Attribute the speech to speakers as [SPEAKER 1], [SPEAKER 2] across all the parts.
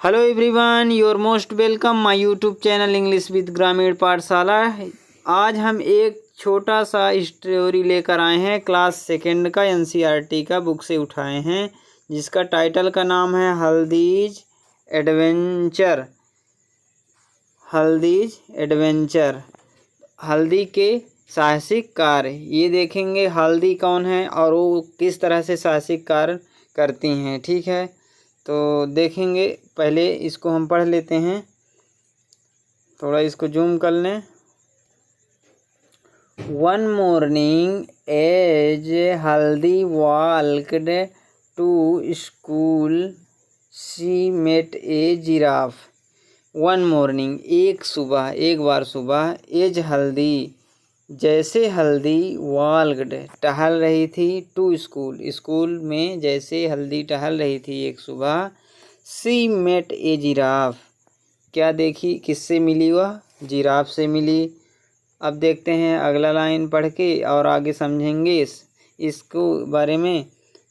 [SPEAKER 1] Hello everyone, your most welcome my YouTube channel English with ग्रामीण पाठशाला। आज हम एक छोटा सा स्टोरी लेकर आए हैं। क्लास सेकंड का एनसीईआरटी का बुक से उठाए हैं, जिसका टाइटल का नाम है हल्दीज एडवेंचर। हल्दीज एडवेंचर, हल्दी के साहसिक कार्य। ये देखेंगे हल्दी कौन है और वो किस तरह से साहसिक कार्य करती हैं। ठीक है, तो देखेंगे। पहले इसको हम पढ़ लेते हैं, थोड़ा इसको जूम कर लें। One morning as Haldi walked to school she met a giraffe. One morning, एक बार सुबह, एज हल्दी, जैसे हल्दी, वॉल्कड, टहल रही थी, टू स्कूल में जैसे हल्दी टहल रही थी एक सुबह। सी मेट ए जिराफ, क्या देखी, किससे मिली वह? जिराफ से मिली। अब देखते हैं अगला लाइन पढ़ के और आगे समझेंगे इसको बारे में।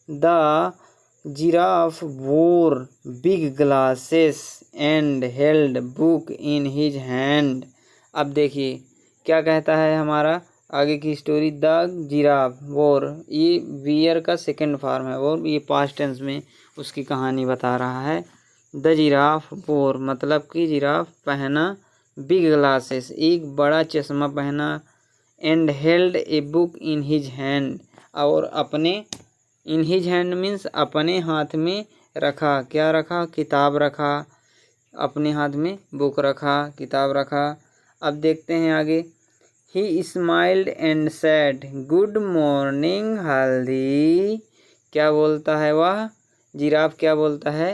[SPEAKER 1] द जिराफ वोर big glasses and held book in his hand. अब देखिए क्या कहता है हमारा आगे की स्टोरी। द जिराफ वोर, ये वियर का सेकंड फॉर्म है, और ये पास्ट टेंस में उसकी कहानी बता रहा है। द जिराफ वोर मतलब कि जिराफ पहना, बिग ग्लासेस, एक बड़ा चश्मा पहना, and held a book in his hand, और अपने, इन हिज हैंड मीन्स अपने हाथ में रखा। क्या रखा? किताब रखा। अपने हाथ में बुक रखा, किताब रखा। अब देखते हैं आगे। ही smiled and said good morning हल्दी। क्या बोलता है वह? जिराफ क्या बोलता है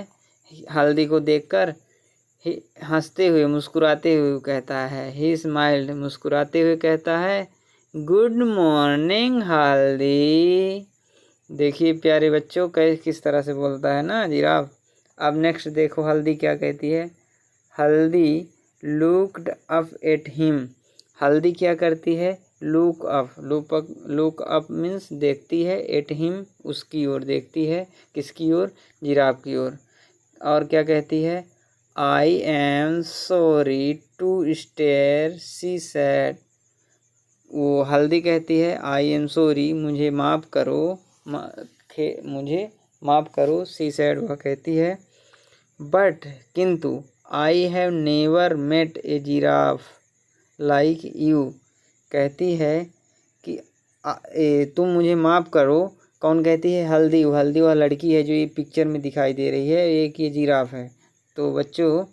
[SPEAKER 1] हल्दी को देखकर? हंसते हुए, मुस्कुराते हुए कहता है। ही स्माइल्ड, मुस्कुराते हुए कहता है, गुड मॉर्निंग हल्दी। देखिए प्यारे बच्चों, किस तरह से बोलता है ना जिराफ। अब नेक्स्ट देखो हल्दी क्या कहती है। हल्दी लुक्ड अप एट हिम। हल्दी क्या करती है? लुक अप मीन्स देखती है, एट हिम उसकी ओर देखती है। किसकी ओर? जिराफ की ओर। और क्या कहती है? I am sorry to stare she said. वो हल्दी कहती है आई एम सॉरी, मुझे माफ़ करो, मुझे माफ़ करो। सी सैड वह कहती है। बट किंतु, I have never met a giraffe like you. कहती है कि तुम मुझे माफ़ करो। कौन कहती है? हल्दी। वह लड़की है जो ये पिक्चर में दिखाई दे रही है, एक ये जिराफ है। तो बच्चों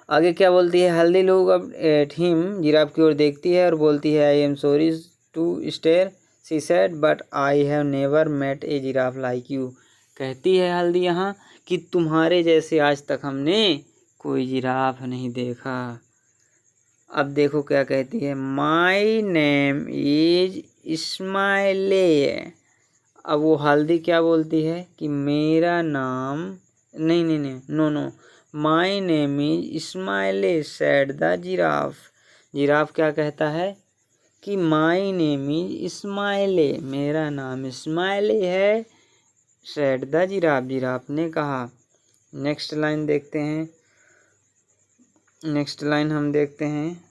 [SPEAKER 1] आगे क्या बोलती है हल्दी? लोग अब एट हिम, जिराफ की ओर देखती है और बोलती है I am sorry to stare she said but I have never met a giraffe like you. कहती है हल्दी यहाँ कि तुम्हारे जैसे आज तक हमने कोई जिराफ नहीं देखा। अब देखो क्या कहती है। My name is Ismaile. अब वो हल्दी क्या बोलती है कि मेरा नाम, नहीं, no, my name is Ismaile said the giraffe. Giraffe क्या कहता है कि माई नेम इज इस्माइले, मेरा नाम इस्माइले है। सेड द जिराफ, जिराफ ने कहा। नेक्स्ट लाइन देखते हैं। नेक्स्ट लाइन हम देखते हैं।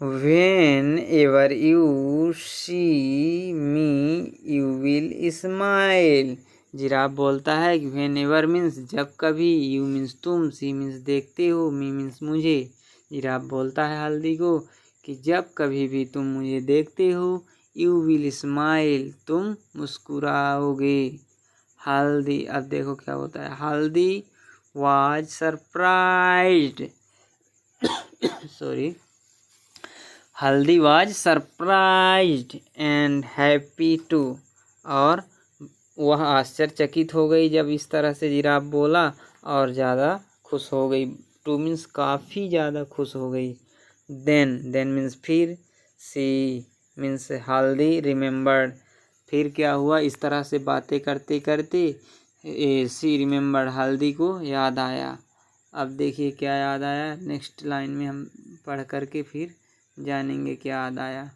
[SPEAKER 1] Whenever you see me you will smile. Giraffe बोलता है कि व्हेन एवर मीन्स जब कभी, यू मीन्स तुम, सी मीन्स देखते हो, मी मीन्स मुझे। जिराफ बोलता है हल्दी को कि जब कभी भी तुम मुझे देखते हो, यू विल स्माइल, तुम मुस्कुराओगे। हल्दी, अब देखो क्या होता है। Haldi was surprised sorry Haldi was surprised and happy too. और वह आश्चर्यचकित हो गई जब इस तरह से जिराफ बोला, और ज़्यादा खुश हो गई। टू मीन्स काफ़ी ज़्यादा खुश हो गई। देन मीन्स फिर। सी मीन्स हल्दी रिमेम्बर्ड, फिर क्या हुआ? इस तरह से बातें करते करते सी रिमेम्बर्ड, हल्दी को याद आया। अब देखिए क्या याद आया, नेक्स्ट लाइन में हम पढ़ करके फिर जानेंगे क्या याद आया।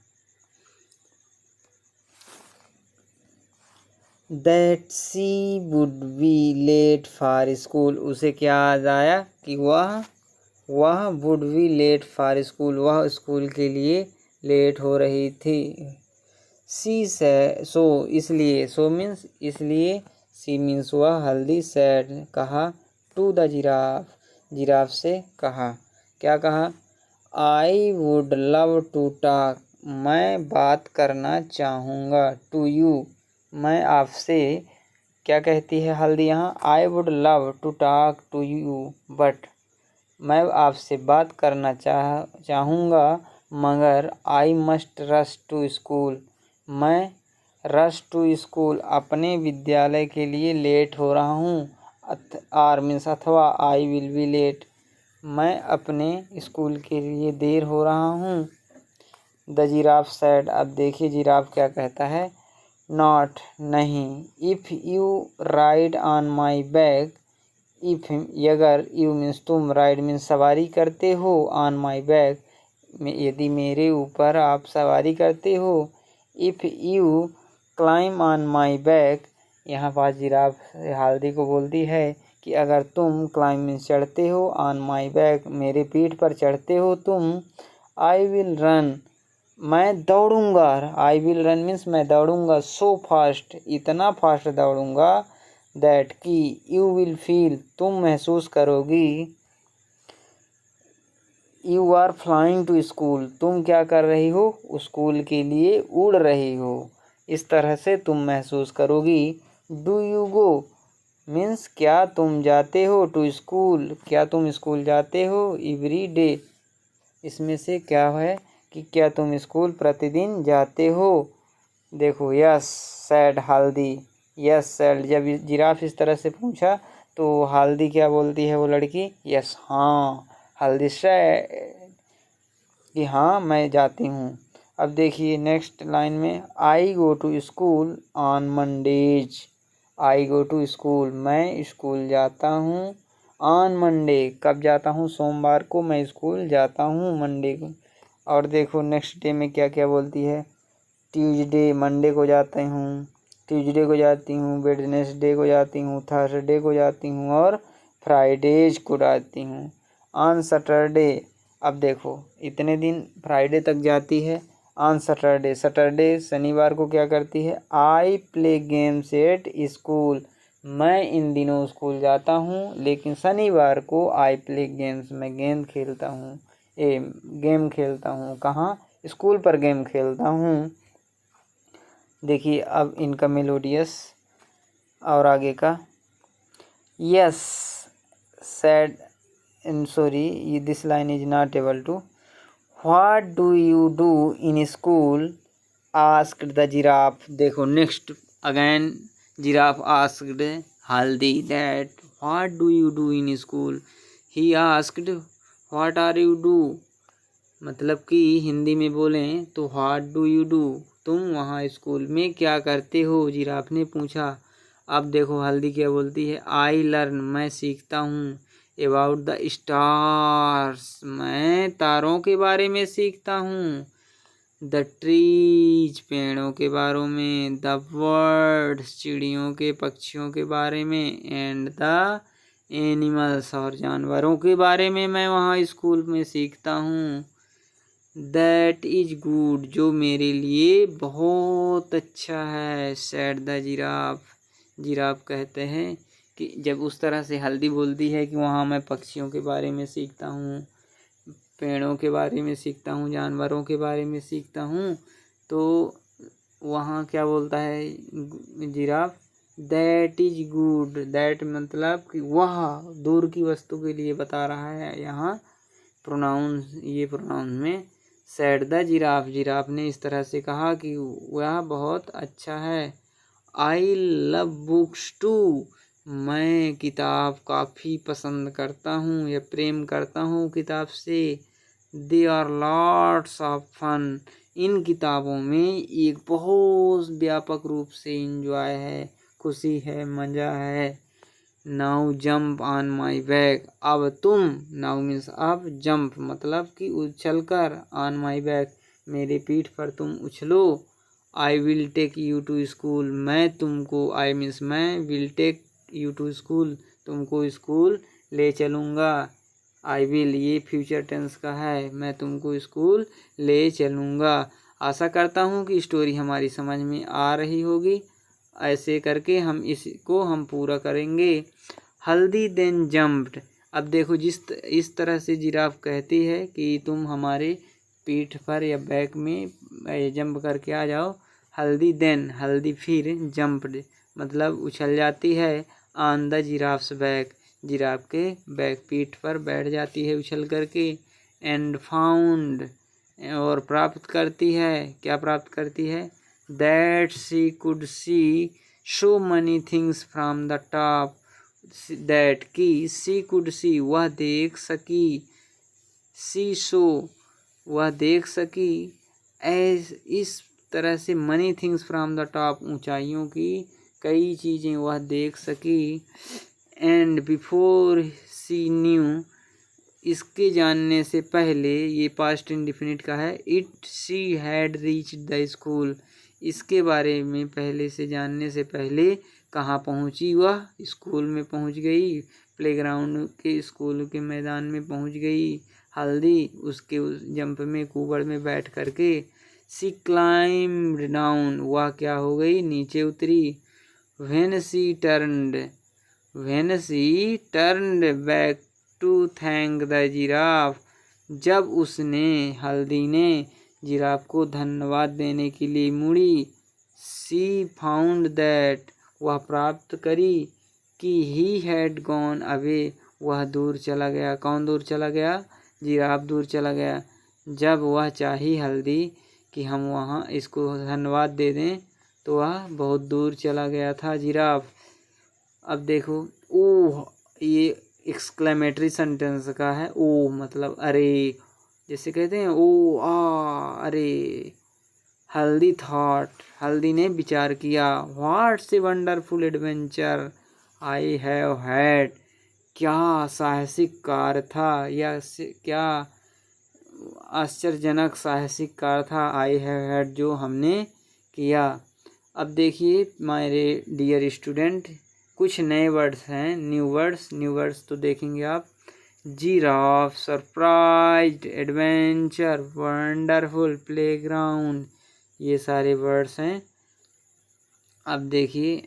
[SPEAKER 1] That she would be late for school, उसे क्या याद आया कि वह would be late for school, वह स्कूल के लिए लेट हो रही थी। सी से सो, इसलिए, सो मीन्स इसलिए, सी मीन्स वह, हल्दी सैड कहा, टू द जिराफ, जिराफ से कहा, क्या कहा, I would love to talk, मैं बात करना चाहूँगा, टू यू, मैं आपसे, क्या कहती है हल्दी यहाँ, I would love to talk to you but, मैं आपसे बात करना चाहूँगा मगर, I must rush to school, मैं रश टू स्कूल, अपने विद्यालय के लिए लेट हो रहा हूँ, आर मीन्स अथवा, आई विल बी लेट, मैं अपने स्कूल के लिए देर हो रहा हूँ। द जिराफ सैड, अब देखिए जिराफ क्या कहता है, नॉट, नहीं, if you ride on my back, if, अगर, यू मीन्स तुम, राइड मीन्स सवारी करते हो, ऑन माई बैक, यदि मेरे ऊपर आप सवारी करते हो, if you climb on my back, यहाँ पास जिराफ हल्दी को बोलती है कि अगर तुम क्लाइम मीन्स चढ़ते हो, ऑन माई बैक, मेरे पीठ पर चढ़ते हो तुम, आई विल रन, मैं दौड़ूंगा, आई विल रन मीन्स मैं दौड़ूंगा, सो फास्ट, इतना फास्ट दौड़ूंगा, दैट कि, यू विल फील, तुम महसूस करोगी, you are flying to school, तुम क्या कर रही हो, स्कूल के लिए उड़ रही हो, इस तरह से तुम महसूस करोगी। डू यू गो मीन्स क्या तुम जाते हो, टू स्कूल, क्या तुम स्कूल जाते हो, एवरी डे, इसमें से क्या है कि क्या तुम स्कूल प्रतिदिन जाते हो। देखो, यस सैड हल्दी, यस सैड, जब जिराफ इस तरह से पूछा तो हल्दी क्या बोलती है वो लड़की, यस, हाँ, हल्दी सैड कि हाँ मैं जाती हूँ। अब देखिए नेक्स्ट लाइन में, I go to school on Mondays, I go to school, मैं स्कूल जाता हूँ, ऑन मंडे, कब जाता हूँ, सोमवार को मैं स्कूल जाता हूँ, मंडे को। और देखो नेक्स्ट डे में क्या क्या बोलती है, ट्यूसडे, मंडे को जाती हूँ, ट्यूसडे को जाती हूँ, वेडनेसडे को जाती हूँ, थर्सडे को जाती हूँ और फ्राइडेज को जाती हूँ, ऑन सैटरडे, अब देखो इतने दिन फ्राइडे तक जाती है, ऑन सैटरडे, सैटरडे शनिवार को क्या करती है, I play games at school, मैं इन दिनों स्कूल जाता हूँ लेकिन शनिवार को आई प्ले गेम्स, मैं गेम खेलता हूँ, गेम खेलता हूँ, कहाँ, स्कूल पर गेम खेलता हूँ। देखिए अब इनका मेलोडियस और आगे का, yes said, sorry this line is not able to, what do you do in school, asked the giraffe, देखो next again giraffe asked Haldi that what do you do in school, he asked what are you do, मतलब कि हिंदी में बोलें तो what do you do, तुम वहाँ school में क्या करते हो, जिराफ ने पूछा। अब देखो हल्दी क्या बोलती है, आई लर्न, मैं सीखता हूँ, अबाउट द स्टार्स, मैं तारों के बारे में सीखता हूँ, द ट्रीज, पेड़ों के बारे में, द बर्ड्स, चिड़ियों के पक्षियों के बारे में, एंड द एनिमल्स, और जानवरों के बारे में मैं वहाँ स्कूल में सीखता हूँ। दैट इज गुड, जो मेरे लिए बहुत अच्छा है, सैड द जिराफ, जिराफ कहते हैं कि जब उस तरह से हल्दी बोलती है कि वहाँ मैं पक्षियों के बारे में सीखता हूँ, पेड़ों के बारे में सीखता हूँ, जानवरों के बारे में सीखता हूँ, तो वहाँ क्या बोलता है giraffe, that is good, that मतलब कि वह दूर की वस्तु के लिए बता रहा है यहाँ प्रोनाउन, ये प्रोनाउन में, सैड द जिराफ, जिराफ ने इस तरह से कहा कि वह बहुत अच्छा है। आई लव बुक्स टू, मैं किताब काफ़ी पसंद करता हूँ या प्रेम करता हूँ किताब से। There are lots of fun, इन किताबों में एक बहुत व्यापक रूप से इंजॉय है, खुशी है, मज़ा है। Now jump on my back, अब तुम, नाउ मीन्स अब, जंप मतलब कि उछल कर, ऑन माई बैक, मेरे पीठ पर तुम उछलो, I will take you to school, मैं तुमको, आई मीन्स मैं, will take you to school, तुमको स्कूल ले चलूँगा। आई विल ये फ्यूचर टेंस का है, मैं तुमको स्कूल ले चलूँगा। आशा करता हूँ कि स्टोरी हमारी समझ में आ रही होगी। ऐसे करके हम इसको हम पूरा करेंगे। हल्दी देन जम्प्ड, अब देखो इस तरह से जिराफ कहती है कि तुम हमारे पीठ पर या बैक में जंप करके आ जाओ। हल्दी देन, हल्दी फिर, जंप्ड मतलब उछल जाती है। On the giraffes back, giraffe के बैक पीठ पर बैठ जाती है उछल करके। एंड फाउंड और प्राप्त करती है, क्या प्राप्त करती है? That she could see so money things from the top, that की सी कुड सी वह देख सकी, सी सो वह देख सकी, एज इस तरह से money things from the top ऊंचाइयों की कई चीज़ें वह देख सकी। एंड बिफोर सी न्यू इसके जानने से पहले, ये पास्ट इंडिफिनिट का है, it she had reached the school इसके बारे में पहले से जानने से पहले कहाँ पहुँची वह? स्कूल में पहुँच गई, प्लेग्राउंड के स्कूल के मैदान में पहुँच गई। हल्दी उसके उस जंप में कुबड़ में बैठ करके। सी क्लाइम्ड डाउन वह क्या हो गई? नीचे उतरी। When she turned back to thank the giraffe जब उसने, हल्दी ने जिराफ को धन्यवाद देने के लिए मुड़ी। सी फाउंड दैट वह प्राप्त करी कि ही हैड गॉन अवे वह दूर चला गया। कौन दूर चला गया? जिराफ दूर चला गया। जब वह चाही हल्दी कि हम वहाँ इसको धन्यवाद दे दें तो वह बहुत दूर चला गया था जिराफ। अब देखो ओह, ये एक्सक्लेमेटरी सेंटेंस का है। ओह मतलब अरे, जैसे कहते हैं ओ आ अरे। हल्दी थॉट हल्दी ने विचार किया। What's a wonderful adventure I have had क्या साहसिक कार्य था, या क्या आश्चर्यजनक साहसिक कार्य था। आई हैव हैड जो हमने किया। अब देखिए मेरे डियर स्टूडेंट, कुछ नए वर्ड्स हैं, न्यू वर्ड्स तो देखेंगे आप। Giraffe, surprised, adventure, wonderful, playground, ये सारे वर्ड्स हैं। अब देखिए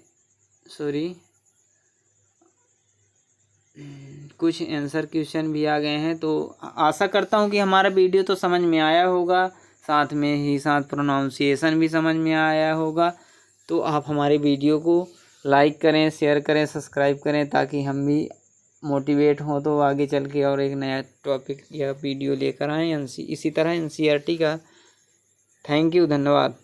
[SPEAKER 1] कुछ आंसर क्वेश्चन भी आ गए हैं, तो आशा करता हूँ कि हमारा वीडियो तो समझ में आया होगा, साथ में ही साथ प्रोनाउंसिएशन भी समझ में आया होगा। तो आप हमारे वीडियो को लाइक करें, शेयर करें, सब्सक्राइब करें, ताकि हम भी मोटिवेट हों तो आगे चल के और एक नया टॉपिक या वीडियो लेकर आएँ इसी तरह NCERT का। थैंक यू, धन्यवाद।